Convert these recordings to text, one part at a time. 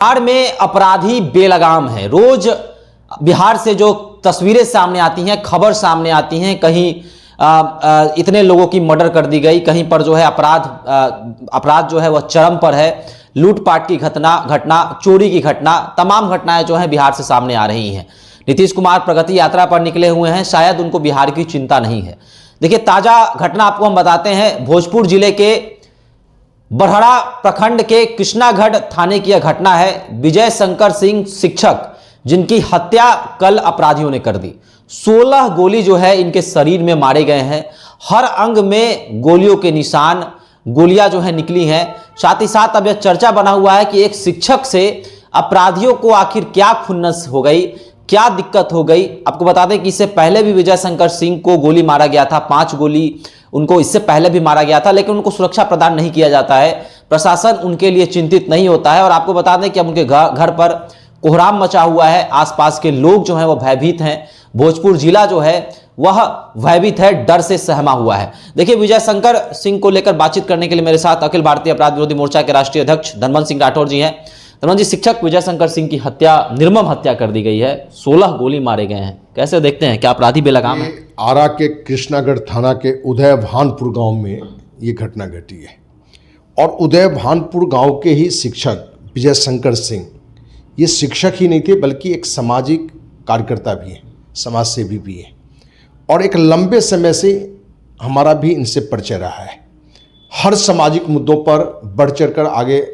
बिहार में अपराधी बेलगाम है। रोज बिहार से जो तस्वीरें सामने आती हैं, खबर सामने आती हैं, कहीं इतने लोगों की मर्डर कर दी गई, कहीं पर जो है अपराध जो है वह चरम पर है। लूटपाट की घटना, चोरी की घटना, तमाम घटनाएं जो है बिहार से सामने आ रही हैं। नीतीश कुमार प्रगति यात्रा पर निकले हुए हैं, शायद उनको बिहार की चिंता नहीं है। देखिए, ताजा घटना आपको हम बताते हैं। भोजपुर जिले के बड़हरा प्रखंड के कृष्णागढ़ थाने की यह घटना है। विजय शंकर सिंह शिक्षक, जिनकी हत्या कल अपराधियों ने कर दी। 16 गोली जो है इनके शरीर में मारे गए हैं। हर अंग में गोलियों के निशान, गोलियां जो है निकली हैं। साथ ही साथ अब यह चर्चा बना हुआ है कि एक शिक्षक से अपराधियों को आखिर क्या खुन्नस हो गई, क्या दिक्कत हो गई। आपको बता दें कि इससे पहले भी विजय शंकर सिंह को गोली मारा गया था, 5 गोली उनको इससे पहले भी मारा गया था, लेकिन उनको सुरक्षा प्रदान नहीं किया जाता है। प्रशासन उनके लिए चिंतित नहीं होता है। और आपको बता दें कि अब उनके घर पर कोहराम मचा हुआ है। आसपास के लोग जो हैं वो भयभीत हैं। भोजपुर जिला जो है वह भयभीत है, डर से सहमा हुआ है। देखिए, विजय शंकर सिंह को लेकर बातचीत करने के लिए मेरे साथ अखिल भारतीय अपराध विरोधी मोर्चा के राष्ट्रीय अध्यक्ष धनवंत सिंह राठौर जी हैं। धनवंत जी, शिक्षक विजय शंकर सिंह की हत्या, निर्मम हत्या कर दी गई है, 16 गोली मारे गए हैं, कैसे देखते हैं? क्या अपराधी बेलगाम है? आरा के कृष्णागढ़ थाना के उदय भानपुर गांव में ये घटना घटी है। और उदय भानपुर गांव के ही शिक्षक विजय शंकर सिंह, ये शिक्षक ही नहीं थे बल्कि एक सामाजिक कार्यकर्ता भी हैं, समाज सेवी भी हैं। और एक लंबे समय से हमारा भी इनसे परिचय रहा है। हर सामाजिक मुद्दों पर बढ़ चढ़ कर आगे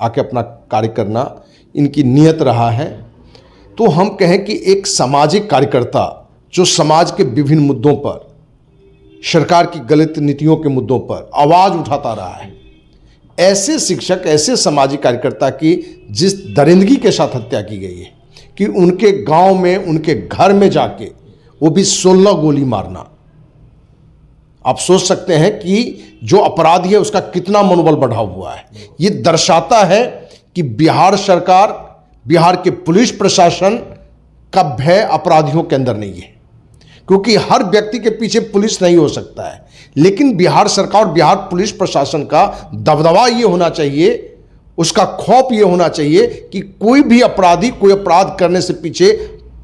आके अपना कार्य करना इनकी नियत रहा है। तो हम कहें कि एक सामाजिक कार्यकर्ता जो समाज के विभिन्न मुद्दों पर, सरकार की गलत नीतियों के मुद्दों पर आवाज़ उठाता रहा है, ऐसे शिक्षक, ऐसे सामाजिक कार्यकर्ता की जिस दरिंदगी के साथ हत्या की गई है कि उनके गांव में, उनके घर में जाके वो भी 16 गोली मारना, आप सोच सकते हैं कि जो अपराधी है उसका कितना मनोबल बढ़ा हुआ है। ये दर्शाता है कि बिहार सरकार, बिहार के पुलिस प्रशासन का भय अपराधियों के अंदर नहीं है। क्योंकि हर व्यक्ति के पीछे पुलिस नहीं हो सकता है, लेकिन बिहार सरकार और बिहार पुलिस प्रशासन का दबदबा ये होना चाहिए, उसका खौफ ये होना चाहिए कि कोई भी अपराधी कोई अपराध करने से पीछे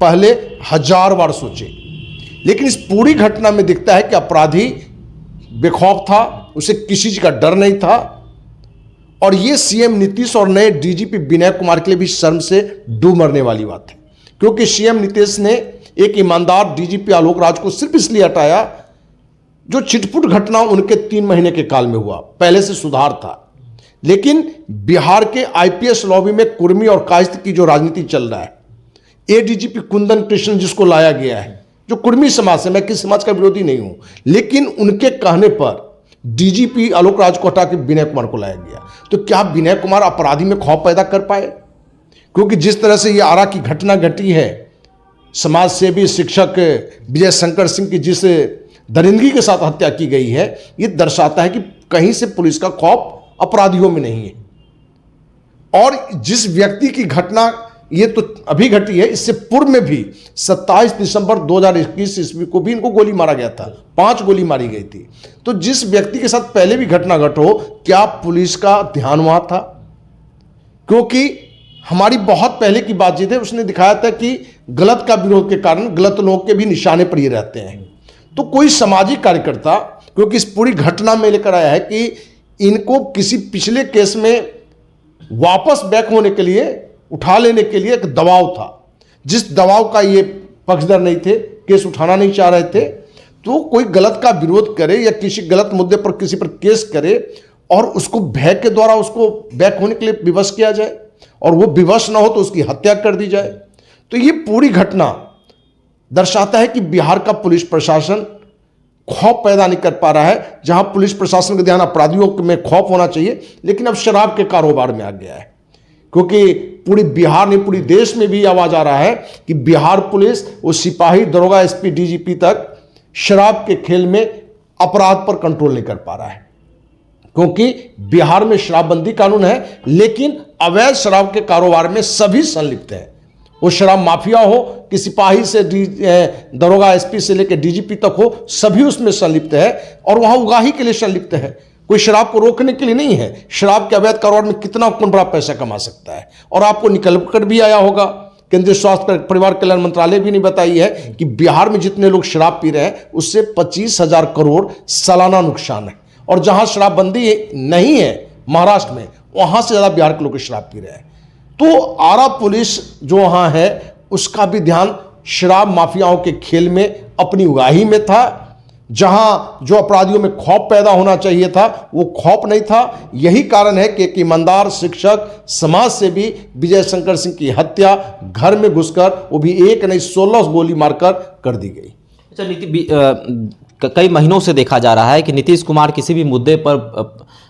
पहले 1000 बार सोचे। लेकिन इस पूरी घटना में दिखता है कि अपराधी बेखौफ था, उसे किसी चीज का डर नहीं था। और ये सीएम नीतीश और नए डीजीपी विनय कुमार के लिए भी शर्म से डूब मरने वाली बात है। क्योंकि सीएम नीतीश ने एक ईमानदार डीजीपी आलोक राज को सिर्फ इसलिए हटाया जो छिटपुट घटना उनके 3 महीने के काल में हुआ, पहले से सुधार था। लेकिन बिहार के आईपीएस लॉबी में कुर्मी और कायस्थ की जो राजनीति चल रहा है, एडीजीपी कुंदन कृष्ण जिसको लाया गया है, जो कुर्मी समाज से, मैं किस समाज का विरोधी नहीं हूं, लेकिन उनके कहने पर डीजीपी आलोक राज को हटा के विनय कुमार को लाया गया। तो क्या विनय कुमार अपराधी में खौफ पैदा कर पाए? क्योंकि जिस तरह से ये आरा की घटना घटी है, समाज सेवी शिक्षक विजय शंकर सिंह की जिस दरिंदगी के साथ हत्या की गई है, ये दर्शाता है कि कहीं से पुलिस का खौफ अपराधियों में नहीं है। और जिस व्यक्ति की घटना ये तो अभी घटी है, इससे पूर्व में भी 27 दिसंबर 2021 ईस्वी को भी इनको गोली मारा गया था, 5 गोली मारी गई थी। तो जिस व्यक्ति के साथ पहले भी घटना घटो, क्या पुलिस का ध्यान वहां था? क्योंकि हमारी बहुत पहले की बातचीत है, उसने दिखाया था कि गलत का विरोध के कारण गलत लोगों के भी निशाने पर ये रहते हैं। तो कोई सामाजिक कार्यकर्ता, क्योंकि इस पूरी घटना में लेकर आया है कि इनको किसी पिछले केस में वापस बैक होने के लिए, उठा लेने के लिए एक दबाव था, जिस दबाव का ये पक्षधर नहीं थे, केस उठाना नहीं चाह रहे थे। तो कोई गलत का विरोध करे या किसी गलत मुद्दे पर किसी पर केस करे और उसको भय के द्वारा उसको बैक होने के लिए विवश किया जाए, और वो विवश ना हो तो उसकी हत्या कर दी जाए। तो ये पूरी घटना दर्शाता है कि बिहार का पुलिस प्रशासन खौफ पैदा नहीं कर पा रहा है। जहां पुलिस प्रशासन का ध्यान अपराधियों में खौफ होना चाहिए, लेकिन अब शराब के कारोबार में आ गया है। क्योंकि पूरी बिहार नहीं, पूरी देश में भी आवाज आ रहा है कि बिहार पुलिस, वो सिपाही, दरोगा, एसपी, डीजीपी तक शराब के खेल में अपराध पर कंट्रोल नहीं कर पा रहा है। क्योंकि बिहार में शराबबंदी कानून है, लेकिन अवैध शराब के कारोबार में सभी संलिप्त हैं। वो शराब माफिया हो कि सिपाही से दरोगा, एसपी से लेकर डीजीपी तक हो, सभी उसमें संलिप्त है और वहां उगाही के लिए संलिप्त है। कोई शराब को रोकने के लिए नहीं है। शराब के अवैध कारोबार में कितना कौन बड़ा पैसा कमा सकता है। और आपको निकल कर भी आया होगा, केंद्रीय स्वास्थ्य परिवार कल्याण मंत्रालय भी नहीं बताई है कि बिहार में जितने लोग शराब पी रहे हैं उससे 25,000 करोड़ सालाना नुकसान है। और जहां शराबबंदी नहीं है महाराष्ट्र में, वहां से ज्यादा बिहार के लोग शराब पी रहे हैं। तो आरा पुलिस जो वहां है उसका भी ध्यान शराब माफियाओं के खेल में अपनी उगाही में था। जहां जो अपराधियों में खौफ पैदा होना चाहिए था वो खौफ नहीं था। यही कारण है कि एक ईमानदार शिक्षक समाज से भी विजय शंकर सिंह की हत्या घर में घुसकर, वो भी एक नहीं 16 गोली मारकर कर दी गई। अच्छा, कई महीनों से देखा जा रहा है कि नीतीश कुमार किसी भी मुद्दे पर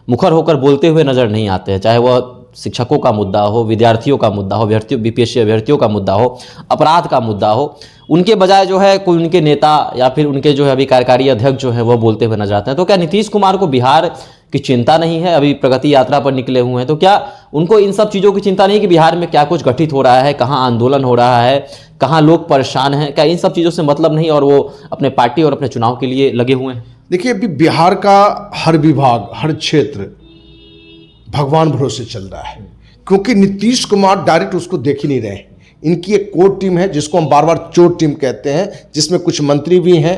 मुखर होकर बोलते हुए नजर नहीं आते हैं, चाहे वह शिक्षकों का मुद्दा हो, विद्यार्थियों का मुद्दा हो, बीपीएससी अभ्यर्थियों का मुद्दा हो, अपराध का मुद्दा हो। उनके बजाय जो है कोई उनके नेता या फिर उनके जो है अभी कार्यकारी अध्यक्ष जो है वह बोलते हुए नजर आते हैं। तो क्या नीतीश कुमार को बिहार की चिंता नहीं है? अभी प्रगति यात्रा पर निकले हुए हैं, तो क्या उनको इन सब चीज़ों की चिंता नहीं है कि बिहार में क्या कुछ घटित हो रहा है, कहाँ आंदोलन हो रहा है, कहाँ लोग परेशान हैं? क्या इन सब चीज़ों से मतलब नहीं और वो अपने पार्टी और अपने चुनाव के लिए लगे हुए हैं? देखिए, अभी बिहार का हर विभाग, हर क्षेत्र भगवान भरोसे चल रहा है, क्योंकि नीतीश कुमार डायरेक्ट उसको देख ही नहीं रहे हैं। इनकी एक कोर टीम है जिसको हम बार बार चोर टीम कहते हैं, जिसमें कुछ मंत्री भी हैं,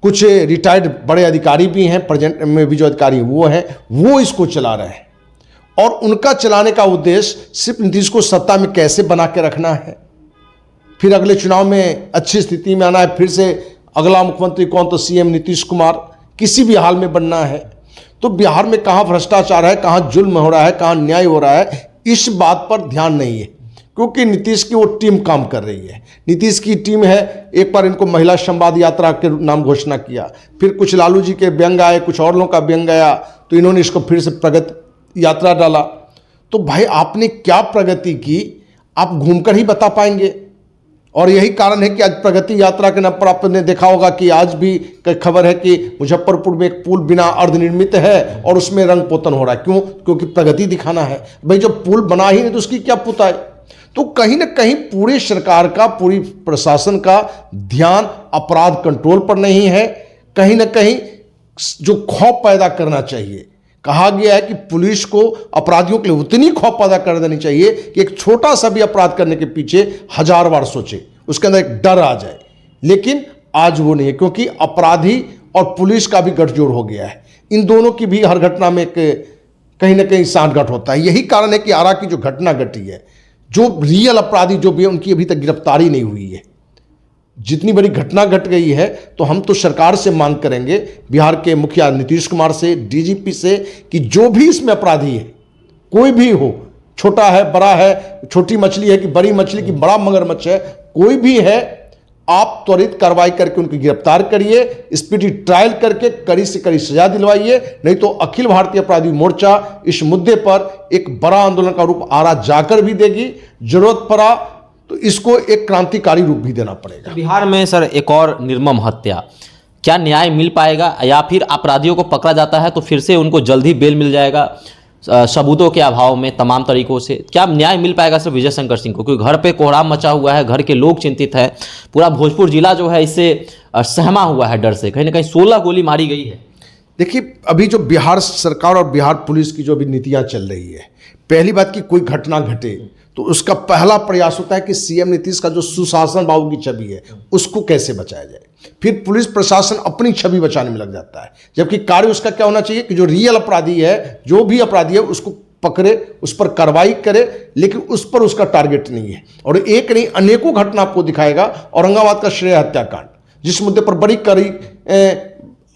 कुछ रिटायर्ड बड़े अधिकारी भी हैं, प्रेजेंट में भी जो अधिकारी वो हैं, वो इसको चला रहे हैं। और उनका चलाने का उद्देश्य सिर्फ नीतीश को सत्ता में कैसे बना के रखना है, फिर अगले चुनाव में अच्छी स्थिति में आना है, फिर से अगला मुख्यमंत्री कौन, तो सीएम नीतीश कुमार किसी भी हाल में बनना है। तो बिहार में कहाँ भ्रष्टाचार है, कहाँ जुल्म हो रहा है, कहाँ न्याय हो रहा है, इस बात पर ध्यान नहीं है, क्योंकि नीतीश की वो टीम काम कर रही है। नीतीश की टीम है, एक बार इनको महिला संवाद यात्रा के नाम घोषणा किया, फिर कुछ लालू जी के व्यंग आए, कुछ और लोगों का व्यंग आया, तो इन्होंने इसको फिर से प्रगति यात्रा डाला। तो भाई आपने क्या प्रगति की, आप घूमकर ही बता पाएंगे। और यही कारण है कि आज प्रगति यात्रा के नाम पर आपने देखा होगा कि आज भी खबर है कि मुजफ्फरपुर में एक पुल बिना अर्धनिर्मित है और उसमें रंग पोतन हो रहा है। क्यों? क्योंकि प्रगति दिखाना है। भाई जब पुल बना ही नहीं तो उसकी क्या पुताई? तो कहीं ना कहीं पूरी सरकार का, पूरी प्रशासन का ध्यान अपराध कंट्रोल पर नहीं है। कहीं ना कहीं जो खौफ पैदा करना चाहिए, कहा गया है कि पुलिस को अपराधियों के लिए उतनी खौफ पैदा कर देनी चाहिए कि एक छोटा सा भी अपराध करने के पीछे 1000 बार सोचे, उसके अंदर एक डर आ जाए। लेकिन आज वो नहीं है, क्योंकि अपराधी और पुलिस का भी गठजोड़ हो गया है। इन दोनों की भी हर घटना में कहीं ना कहीं सांठगांठ होता है। यही कारण है कि आरा की जो घटना घटी है, जो रियल अपराधी जो भी है उनकी अभी तक गिरफ्तारी नहीं हुई है। जितनी बड़ी घटना घट गई है, तो हम तो सरकार से मांग करेंगे, बिहार के मुखिया नीतीश कुमार से, डीजीपी से, कि जो भी इसमें अपराधी है, कोई भी हो, छोटा है, बड़ा है, छोटी मछली है कि बड़ी मछली की बड़ा मगरमच्छ है, कोई भी है, आप त्वरित कार्रवाई करके उनको गिरफ्तार करिए, स्पीडी ट्रायल करके कड़ी से कड़ी सजा दिलवाइए। नहीं तो अखिल भारतीय अपराधी मोर्चा इस मुद्दे पर एक बड़ा आंदोलन का रूप आरा जाकर भी देगी। जरूरत पड़ा तो इसको एक क्रांतिकारी रूप भी देना पड़ेगा। बिहार में सर एक और निर्मम हत्या, क्या न्याय मिल पाएगा? या फिर अपराधियों को पकड़ा जाता है तो फिर से उनको जल्द ही बेल मिल जाएगा सबूतों के अभाव में, तमाम तरीकों से? क्या न्याय मिल पाएगा सर विजय शंकर सिंह को? क्योंकि घर पे कोहराम मचा हुआ है, घर के लोग चिंतित है, पूरा भोजपुर जिला जो है इससे सहमा हुआ है डर से। कहीं ना कहीं 16 गोली मारी गई है। देखिए, अभी जो बिहार सरकार और बिहार पुलिस की जो भी नीतियां चल रही है, पहली बात कि कोई घटना घटे तो उसका पहला प्रयास होता है कि सीएम नीतीश का जो सुशासन बाबू की छवि है उसको कैसे बचाया जाए। फिर पुलिस प्रशासन अपनी छवि बचाने में लग जाता है, जबकि कार्य उसका क्या होना चाहिए कि जो रियल अपराधी है, जो भी अपराधी है, उसको पकड़े, उस पर कार्रवाई करे, लेकिन उस पर उसका टारगेट नहीं है। और एक नहीं अनेकों घटना आपको दिखाएगा। औरंगाबाद का श्रेय हत्याकांड, जिस मुद्दे पर बड़ी कड़ी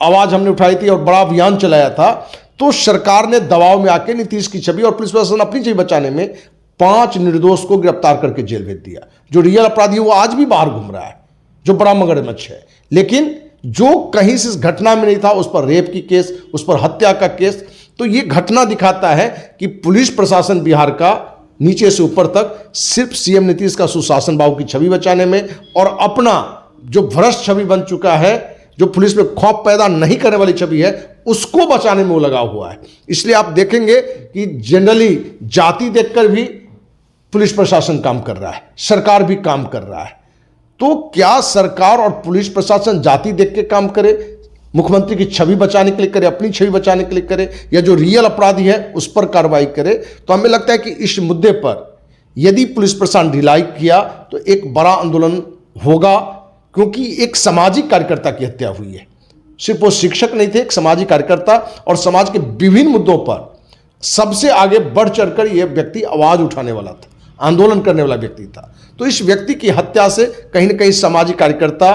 आवाज हमने उठाई थी और बड़ा अभियान चलाया था, तो सरकार ने दबाव में आके नीतीश की छवि और पुलिस प्रशासन अपनी छवि बचाने में 5 निर्दोष को गिरफ्तार करके जेल भेज दिया। जो रियल अपराधी है वो आज भी बाहर घूम रहा है, जो बड़ा मगरमच्छ है। लेकिन जो कहीं से इस घटना में नहीं था, उस पर रेप की केस, उस पर हत्या का केस। तो ये घटना दिखाता है कि पुलिस प्रशासन बिहार का नीचे से ऊपर तक सिर्फ सीएम नीतीश का सुशासन बाबू की छवि बचाने में और अपना जो भ्रष्ट छवि बन चुका है, जो पुलिस में खौफ पैदा नहीं करने वाली छवि है, उसको बचाने में वो लगा हुआ है। इसलिए आप देखेंगे कि जनरली जाति देखकर भी पुलिस प्रशासन काम कर रहा है, सरकार भी काम कर रहा है। तो क्या सरकार और पुलिस प्रशासन जाति देख के काम करे? मुख्यमंत्री की छवि बचाने के लिए करे, अपनी छवि बचाने के लिए करे, या जो रियल अपराधी है उस पर कार्रवाई करे। तो हमें लगता है कि इस मुद्दे पर यदि पुलिस प्रशासन ढिलाई किया तो एक बड़ा आंदोलन होगा, क्योंकि एक सामाजिक कार्यकर्ता की हत्या हुई है। सिर्फ वो शिक्षक नहीं थे, एक सामाजिक कार्यकर्ता, और समाज के विभिन्न मुद्दों पर सबसे आगे बढ़ चढ़कर यह व्यक्ति आवाज उठाने वाला था, आंदोलन करने वाला व्यक्ति था। तो इस व्यक्ति की हत्या से कहीं ना कहीं सामाजिक कार्यकर्ता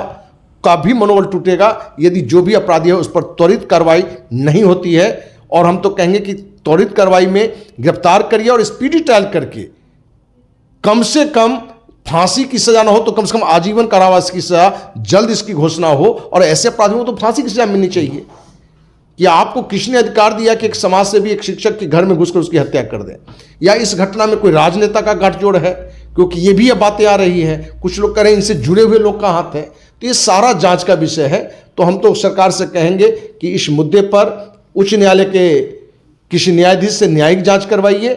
का भी मनोबल टूटेगा यदि जो भी अपराधी है उस पर त्वरित कार्रवाई नहीं होती है। और हम तो कहेंगे कि त्वरित कार्रवाई में गिरफ्तार करिए और स्पीडी ट्रायल करके कम से कम फांसी की सजा ना हो तो कम से कम आजीवन कारावास की सजा जल्द इसकी घोषणा हो, और ऐसे अपराधियों को तो फांसी की सजा मिलनी चाहिए। कि आपको किसने अधिकार दिया कि एक समाज से भी एक शिक्षक के घर में घुसकर उसकी हत्या कर दें? या इस घटना में कोई राजनेता का गठजोड़ है? क्योंकि ये भी अब बातें आ रही है, कुछ लोग कह रहे हैं इनसे जुड़े हुए लोग का हाथ है। तो ये सारा जांच का विषय है। तो हम तो सरकार से कहेंगे कि इस मुद्दे पर उच्च न्यायालय के किसी न्यायाधीश से न्यायिक जांच करवाइए,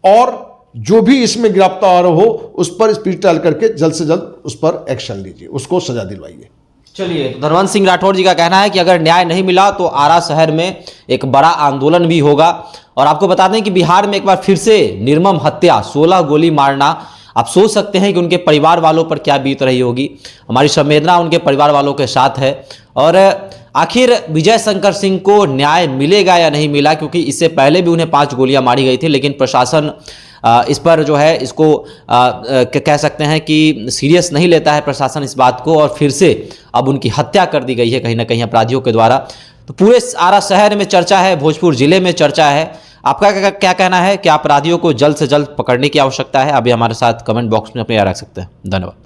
और जो भी इसमें गिरफ्तार हो उस पर स्पीड ट्रायल करके जल्द से जल्द उस पर एक्शन लीजिए, उसको सजा दिलवाइए। चलिए, तो धनवंत सिंह राठौर जी का कहना है कि अगर न्याय नहीं मिला तो आरा शहर में एक बड़ा आंदोलन भी होगा। और आपको बता दें कि बिहार में एक बार फिर से निर्मम हत्या, 16 गोली मारना, आप सोच सकते हैं कि उनके परिवार वालों पर क्या बीत रही होगी। हमारी संवेदना उनके परिवार वालों के साथ है। और आखिर विजय शंकर सिंह को न्याय मिलेगा या नहीं मिला, क्योंकि इससे पहले भी उन्हें 5 गोलियां मारी गई थी, लेकिन प्रशासन इस पर जो है इसको कह सकते हैं कि सीरियस नहीं लेता है प्रशासन इस बात को, और फिर से अब उनकी हत्या कर दी गई है कहीं ना कहीं अपराधियों के द्वारा। तो पूरे आरा शहर में चर्चा है, भोजपुर जिले में चर्चा है। आपका क्या कहना है कि अपराधियों को जल्द से जल्द पकड़ने की आवश्यकता है? अभी हमारे साथ कमेंट बॉक्स में अपने रख सकते हैं। धन्यवाद।